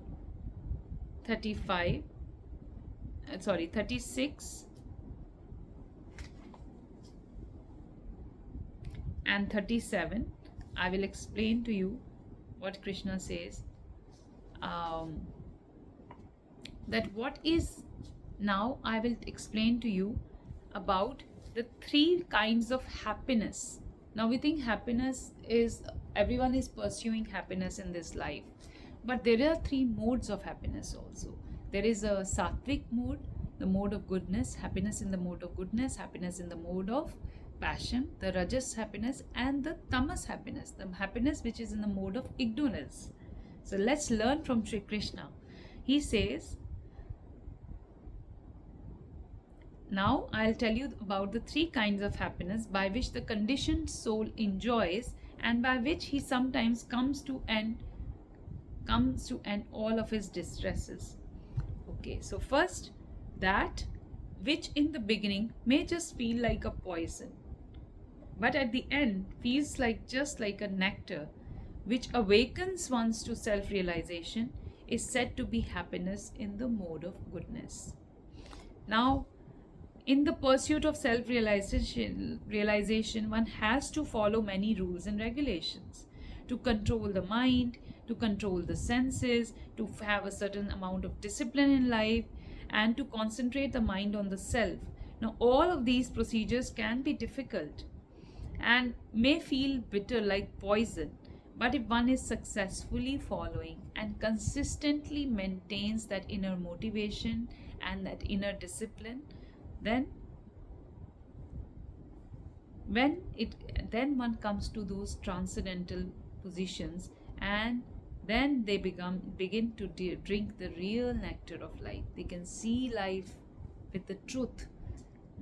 [SPEAKER 1] and 37. I will explain to you what Krishna says. That what is, now I will explain to you about the 3 kinds of happiness. Now we think happiness is, everyone is pursuing happiness in this life, but there are 3 modes of happiness also. There is a sattvic mode, the mode of goodness, happiness in the mode of goodness, happiness in the mode of passion, the rajas happiness, and the tamas happiness, the happiness which is in the mode of ignorance. So let's learn from Sri Krishna. He says, now I'll tell you about the 3 kinds of happiness by which the conditioned soul enjoys and by which he sometimes comes to end all of his distresses. Okay, so first, that which in the beginning may just feel like a poison, but at the end feels just like a nectar, which awakens one to self-realization, is said to be happiness in the mode of goodness. Now, in the pursuit of self-realization, one has to follow many rules and regulations to control the mind, to control the senses, to have a certain amount of discipline in life, and to concentrate the mind on the self. Now, all of these procedures can be difficult, and may feel bitter like poison. But if one is successfully following and consistently maintains that inner motivation and that inner discipline, then when it then one comes to those transcendental positions, and then they begin to drink the real nectar of life. They can see life with the truth.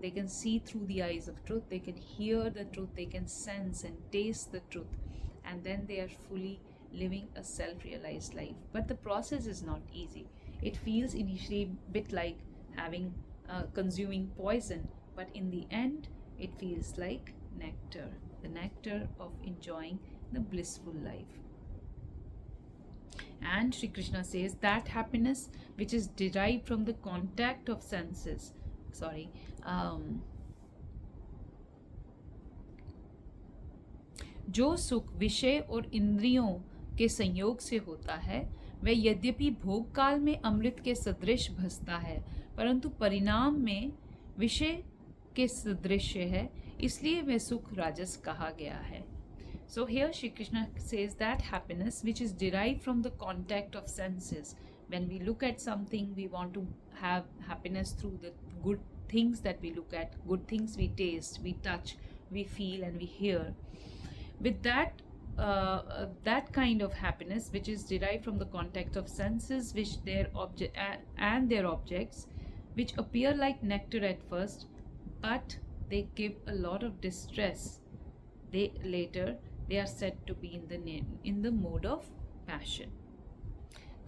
[SPEAKER 1] They can see through the eyes of truth, they can hear the truth, they can sense and taste the truth, and then they are fully living a self-realized life. But the process is not easy. It feels initially a bit like having consuming poison, but in the end it feels like nectar, the nectar of enjoying the blissful life. And Sri Krishna says that happiness which is derived from the contact of senses, जो सुख विषय और इंद्रियों के संयोग से होता है वह यद्यपि भोग काल में अमृत के सदृश भसता है, परंतु परिणाम में विषय के सदृश है, इसलिए वह सुख राजस कहा गया है. So here Shri Krishna says that happiness which is derived from the contact of senses. When we look at something, we want to have happiness through the good things that we look at, good things we taste, we touch, we feel and we hear. With that that kind of happiness which is derived from the contact of senses, which their objects, which appear like nectar at first, but they give a lot of distress. They are said to be in the mode of passion.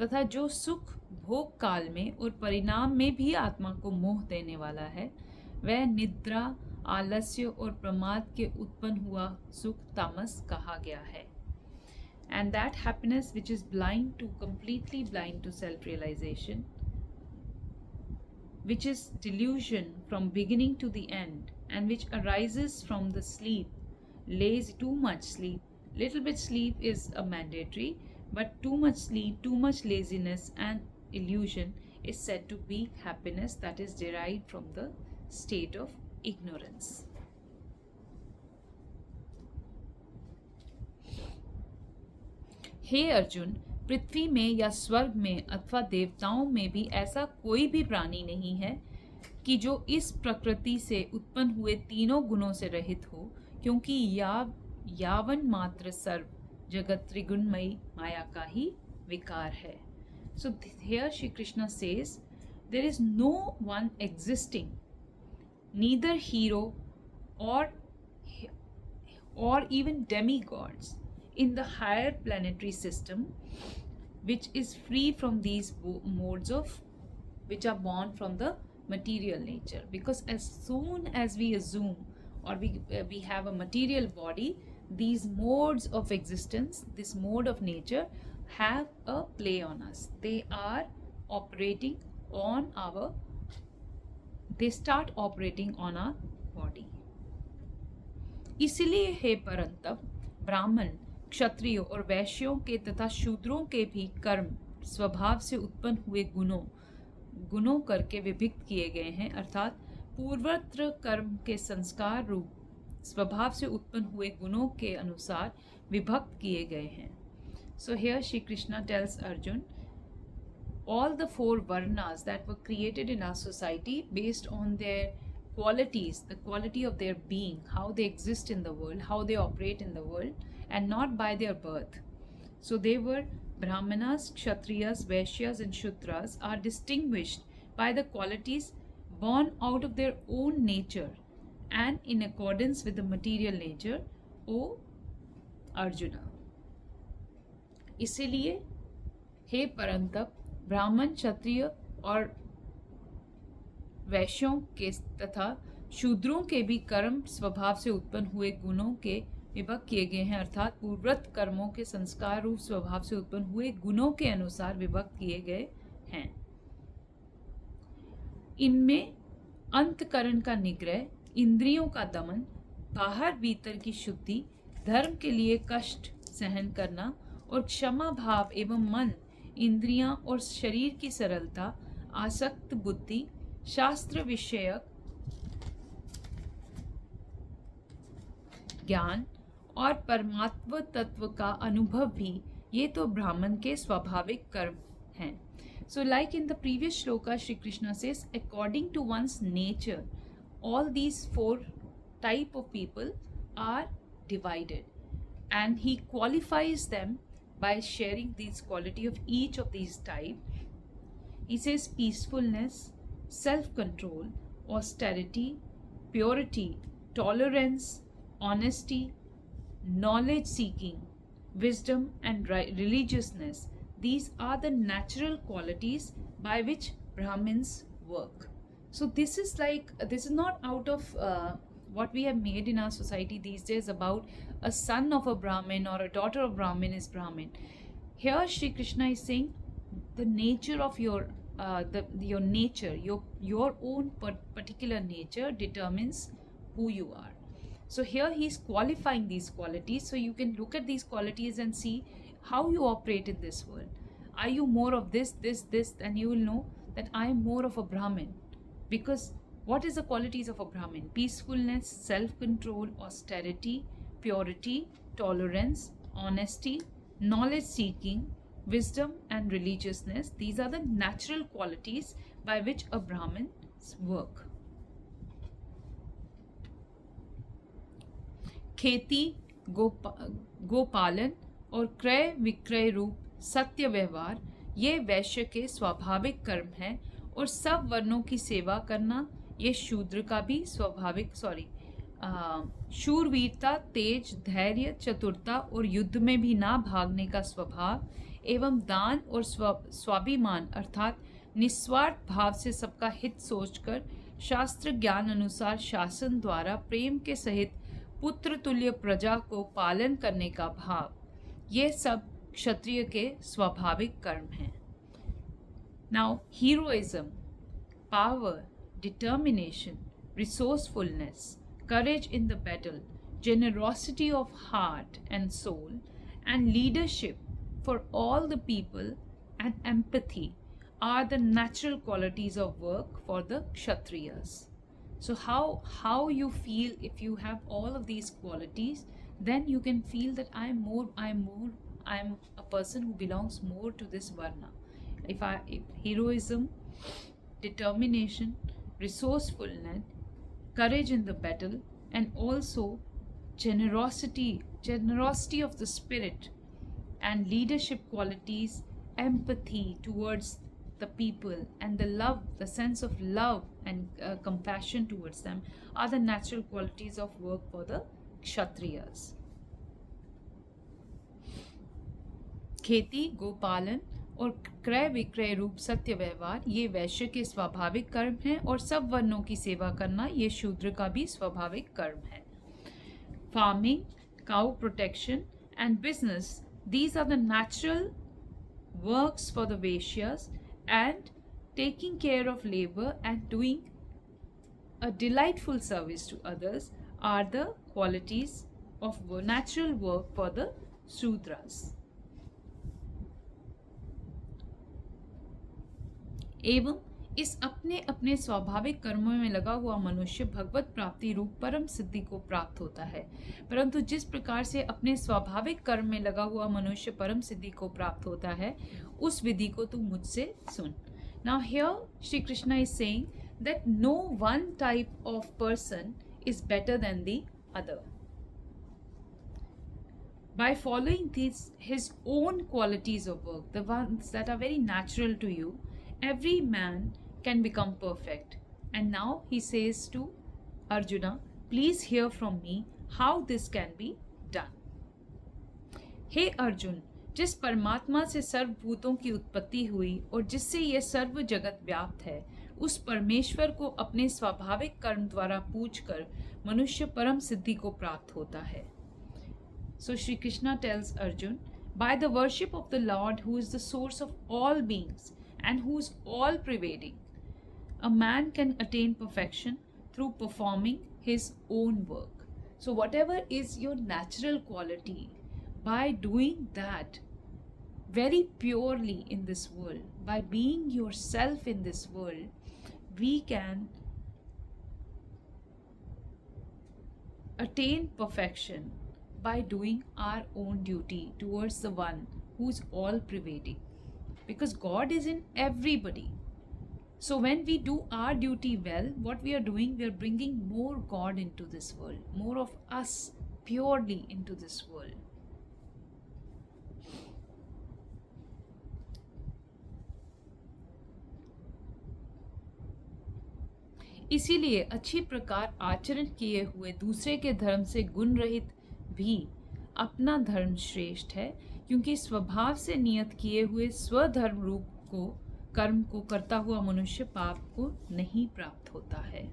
[SPEAKER 1] तथा जो सुख भोग काल में और परिणाम में भी आत्मा को मोह देने वाला है, वह निद्रा, आलस्य और प्रमाद के उत्पन्न हुआ सुख तामस कहा गया है. And that happiness which is completely blind to self-realization, which is delusion from beginning to the end, and which arises from the sleep, too much sleep. Little bit sleep is a mandatory, but too much sleep, too much laziness and illusion is said to be happiness that is derived from the state of ignorance. हे अर्जुन, पृथ्वी में या स्वर्ग में अथवा देवताओं में भी ऐसा कोई भी प्राणी नहीं है कि जो इस प्रकृति से उत्पन्न हुए तीनों गुणों से रहित हो, क्योंकि यावन मात्र सर्व जगत त्रिगुणमयी माया का ही विकार है. So here Shri Krishna says there is no one existing, neither hero or even demigods in the higher planetary system which is free from these modes of which are born from the material nature. Because as soon as we assume or we have a material body, these modes of existence, this mode of nature have a play on us. They are operating on they start operating on our body. इसलिए हे परंतप, ब्राह्मण, क्षत्रियों और वैश्यों के तथा शूद्रों के भी कर्म स्वभाव से उत्पन्न हुए गुणों करके विभक्त किए गए हैं, अर्थात पूर्वत्र कर्म के संस्कार रूप स्वभाव से उत्पन्न हुए गुणों के अनुसार विभक्त किए गए हैं. So here Shri Krishna tells Arjun all the four varnas that were created in our society based on their qualities, the quality of their being, how they exist in the world, how they operate in the world, and not by their birth. So they were Brahmanas, Kshatriyas, Vaishyas and Shudras are distinguished by the qualities born out of their own nature and in accordance with the material nature, O Arjuna. इसीलिए हे परंतप, ब्राह्मण, क्षत्रिय और वैश्यों के तथा शूद्रों के भी कर्म स्वभाव से उत्पन्न हुए गुणों के विभक्त किए गए हैं, अर्थात पूर्वत कर्मों के संस्कार रूप स्वभाव से उत्पन्न हुए गुणों के अनुसार विभक्त किए गए हैं. इनमें अंतकरण का निग्रह, इंद्रियों का दमन, बाहर भीतर की शुद्धि, धर्म के लिए कष्ट सहन करना और क्षमा भाव एवं मन, इंद्रियां और शरीर की सरलता, आसक्त बुद्धि, शास्त्र विषयक ज्ञान और परमात्म तत्व का अनुभव भी ये तो ब्राह्मण के स्वाभाविक कर्म हैं. So like in the previous shloka, Shri Krishna says, according to one's nature, all these four type of people are divided, and he qualifies them by sharing these quality of each of these type. He says peacefulness, self-control, austerity, purity, tolerance, honesty, knowledge seeking, wisdom, and religiousness. These are the natural qualities by which Brahmins work. So this is not out of what we have made in our society these days about a son of a Brahmin or a daughter of Brahmin is Brahmin. Here Shri Krishna is saying the nature of your your nature, your own particular nature determines who you are. So here he is qualifying these qualities, so you can look at these qualities and see how you operate in this world. Are you more of this, and you will know that I am more of a Brahmin. Because what is the qualities of a Brahmin? Peacefulness, self-control, austerity, purity, tolerance, honesty, knowledge seeking, wisdom, and religiousness. These are the natural qualities by which a Brahmin's work. खेती, गोपालन और क्रय विक्रय रूप सत्य व्यवहार ये वैश्य के स्वाभाविक कर्म हैं, और सब वर्णों की सेवा करना ये शूद्र का भी स्वाभाविक शूरवीरता, तेज, धैर्य, चतुरता और युद्ध में भी ना भागने का स्वभाव एवं दान और स्वाभिमान अर्थात निस्वार्थ भाव से सबका हित सोचकर शास्त्र ज्ञान अनुसार शासन द्वारा प्रेम के सहित पुत्र तुल्य प्रजा को पालन करने का भाव, ये सब क्षत्रिय के स्वाभाविक कर्म हैं. Now, heroism, power, determination, resourcefulness, courage in the battle, generosity of heart and soul, and leadership for all the people, and empathy are the natural qualities of work for the Kshatriyas. So how you feel if you have all of these qualities, then you can feel that I'm a person who belongs more to this varna. If heroism, determination, resourcefulness, courage in the battle, and also generosity of the spirit, and leadership qualities, empathy towards the people, and the sense of love and compassion towards them are the natural qualities of work for the Kshatriyas. खेती, गोपालन और क्रय विक्रय रूप सत्य व्यवहार ये वैश्य के स्वाभाविक कर्म हैं, और सब वर्णों की सेवा करना ये शूद्र का भी स्वाभाविक कर्म है. Farming, cow protection, and business, these are the natural works for the Vaishyas, and taking care of labor and doing a delightful service to others are the qualities of natural work for the Shudras. एवं इस अपने अपने स्वाभाविक कर्मों में लगा हुआ मनुष्य भगवत प्राप्ति रूप परम सिद्धि को प्राप्त होता है. परंतु जिस प्रकार से अपने स्वाभाविक कर्म में लगा हुआ मनुष्य परम सिद्धि को प्राप्त होता है, उस विधि को तू मुझसे सुन. Now here Shri Krishna is saying that no one type of person is better than the other. By following his own qualities of work, the ones that are very natural to you, every man can become perfect. And now he says to Arjuna, please hear from me how this can be done. हे अर्जुन, जिस परमात्मा से सर्वभूतों की उत्पत्ति हुई और जिससे यह सर्व जगत व्याप्त है, उस परमेश्वर को अपने स्वाभाविक कर्म द्वारा पूजकर मनुष्य परम सिद्धि को प्राप्त होता है. So Shri Krishna tells Arjun, by the worship of the Lord who is the source of all beings and who is all pervading, a man can attain perfection through performing his own work. So whatever is your natural quality, by doing that very purely in this world, by being yourself in this world, we can attain perfection by doing our own duty towards the one who's all pervading. Because God is in everybody. So when we do our duty well, what we are doing, we are bringing more God into this world, more of us purely into this world. इसीलिए अच्छी प्रकार आचरण किए हुए दूसरे के धर्म से गुण रहित भी अपना धर्म श्रेष्ठ है, क्योंकि स्वभाव से नियत किए हुए स्वधर्म रूप को कर्म को करता हुआ मनुष्य पाप को नहीं प्राप्त होता है.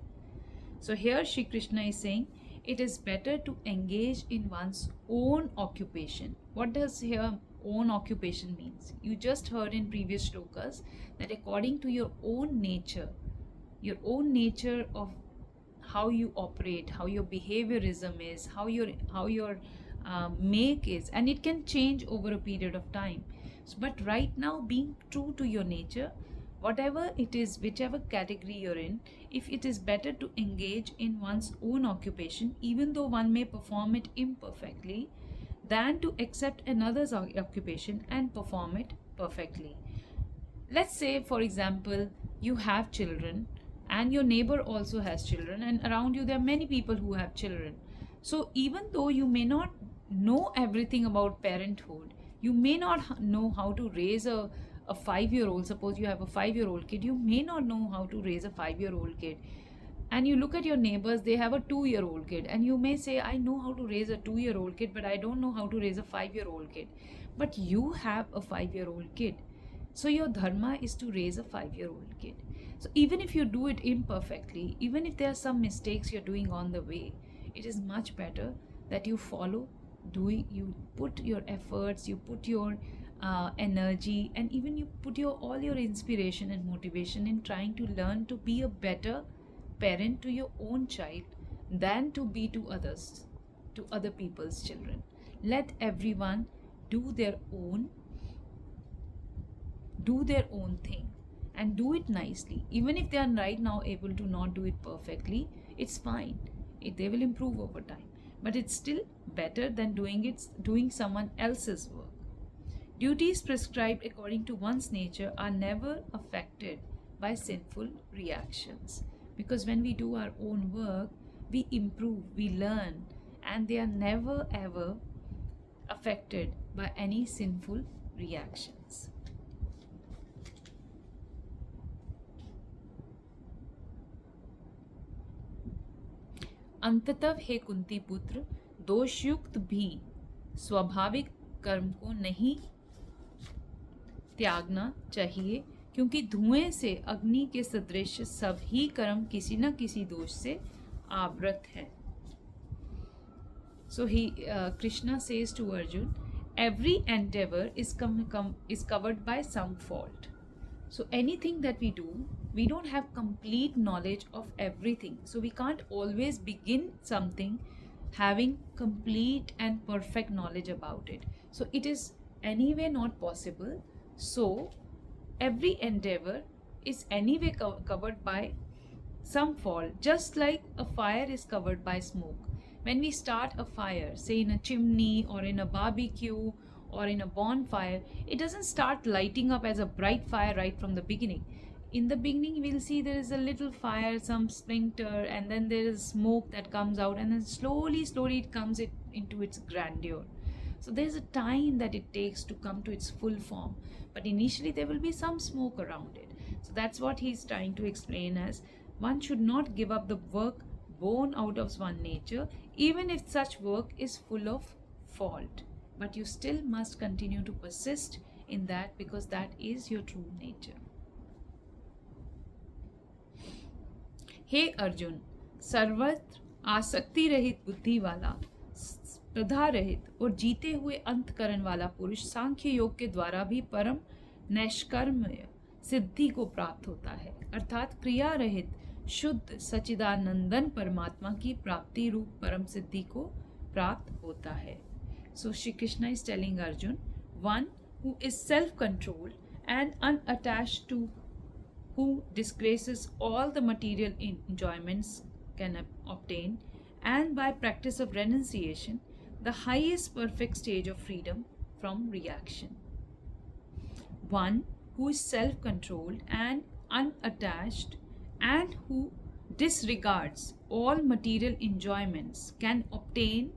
[SPEAKER 1] So here Shri Krishna is saying it is better to engage in one's own occupation. What does here own occupation means? You just heard in previous shlokas that according to your own nature of how you operate, how your behaviorism is, how your make is, and it can change over a period of time. So, but right now, being true to your nature, whatever it is, whichever category you're in, if it is better to engage in one's own occupation, even though one may perform it imperfectly, than to accept another's occupation and perform it perfectly. Let's say, for example, you have children and your neighbor also has children, and around you there are many people who have children. So even though you may not know everything about parenthood, you may not know how to raise a 5-year-old. Suppose you have a 5-year-old kid, you may not know how to raise a 5-year-old kid. And you look at your neighbors, they have a 2-year-old kid, and you may say, I know how to raise a 2-year-old kid, but I don't know how to raise a 5-year-old kid. But you have a 5-year-old kid. So your dharma is to raise a 5-year-old kid. So even if you do it imperfectly, even if there are some mistakes you're doing on the way, it is much better that you follow, you put your efforts, you put your energy, and even you put all your inspiration and motivation in trying to learn to be a better parent to your own child than to be to others, to other people's children. Let everyone do their own thing and do it nicely. Even if they are right now able to not do it perfectly, it's fine. They will improve over time, but it's still better than doing someone else's work. Duties prescribed according to one's nature are never affected by sinful reactions, because when we do our own work, we improve, we learn, and they are never ever affected by any sinful reactions. अंततः हे कुंती पुत्र, दोषयुक्त भी स्वाभाविक कर्म को नहीं त्यागना चाहिए, क्योंकि धुएं से अग्नि के सदृश सभी कर्म किसी न किसी दोष से आवृत है. So Krishna says to Arjun, every endeavor is covered by some fault. So anything that we do, we don't have complete knowledge of everything. So we can't always begin something having complete and perfect knowledge about it. So it is anyway not possible. So every endeavor is anyway covered by some fault, just like a fire is covered by smoke. When we start a fire, say in a chimney or in a barbecue or in a bonfire, it doesn't start lighting up as a bright fire right from the beginning. In the beginning, we'll see there is a little fire, some splinter, and then there is smoke that comes out, and then slowly it comes into its grandeur. So there's a time that it takes to come to its full form, but initially there will be some smoke around it. So that's what he's trying to explain as one should not give up the work born out of one's nature, even if such work is full of fault. But you still must continue to persist in that, because that is your true nature. हे अर्जुन, सर्वत्र आसक्ति रहित बुद्धि वाला, स्पर्धा रहित और जीते हुए अंतकरण वाला पुरुष सांख्य योग के द्वारा भी परम नैष्कर्म्य सिद्धि को प्राप्त होता है, अर्थात क्रिया रहित शुद्ध सच्चिदानंदन परमात्मा की प्राप्ति रूप परम सिद्धि को प्राप्त होता है. So Shri Krishna is telling Arjun, one who is self-controlled and unattached to, who disgraces all the material enjoyments can obtain, and by practice of renunciation, the highest perfect stage of freedom from reaction. One who is self controlled and unattached and who disregards all material enjoyments can obtain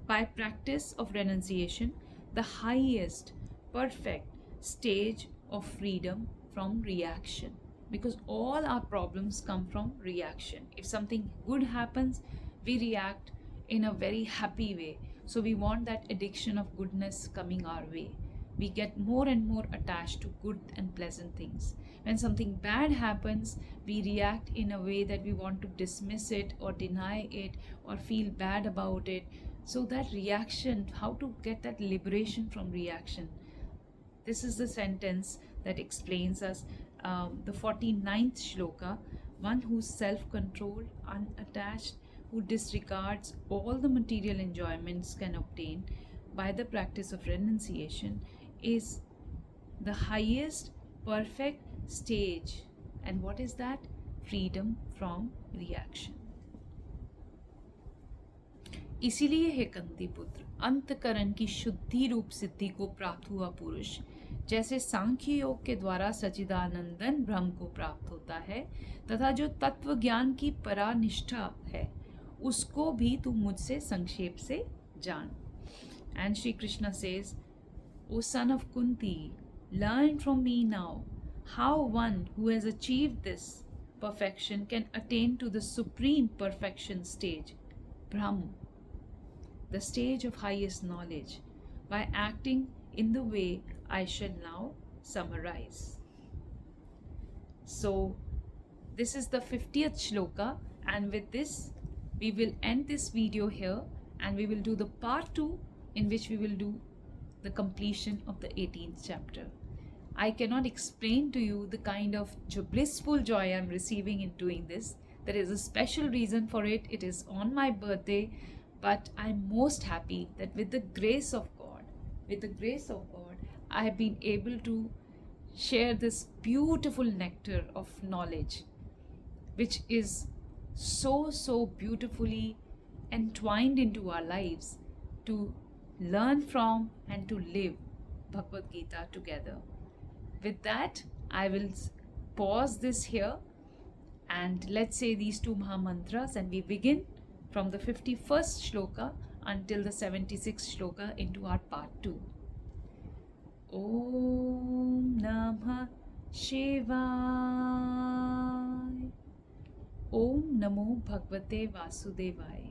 [SPEAKER 1] by practice of renunciation the highest perfect stage of freedom from reaction, because all our problems come from reaction. If something good happens, we react in a very happy way, so we want that addiction of goodness coming our way. We get more and more attached to good and pleasant things. When something bad happens, we react in a way that we want to dismiss it or deny it or feel bad about it. So, that reaction, how to get that liberation from reaction? This is the sentence that explains us the 49th shloka. One who's self controlled, unattached, who disregards all the material enjoyments can obtain by the practice of renunciation is the highest perfect stage. And what is that? Freedom from reaction. इसीलिए हे कंती पुत्र, अंतकरण की शुद्धि रूप सिद्धि को प्राप्त हुआ पुरुष जैसे सांख्य योग के द्वारा सच्चिदानंदन ब्रह्म को प्राप्त होता है, तथा जो तत्व ज्ञान की परानिष्ठा है उसको भी तू मुझसे संक्षेप से जान. And Shri Krishna says, O son of Kunti, learn from me now how one who has achieved this perfection can attain to the supreme perfection stage, Brahm, the stage of highest knowledge, by acting in the way I shall now summarize. So, this is the 50th shloka, and with this, we will end this video here, and we will do the part 2, in which we will do the completion of the 18th chapter. I cannot explain to you the kind of blissful joy I am receiving in doing this. There is a special reason for it. It is on my birthday, but I'm most happy that with the grace of God, I have been able to share this beautiful nectar of knowledge, which is so beautifully entwined into our lives, to learn from and to live Bhagavad Gita together. With that, I will pause this here and let's say these two Maha Mantras, and we begin from the 51st shloka until the 76th shloka into our part 2. Om Namah Shivaya. Om Namo Bhagavate Vasudevaya.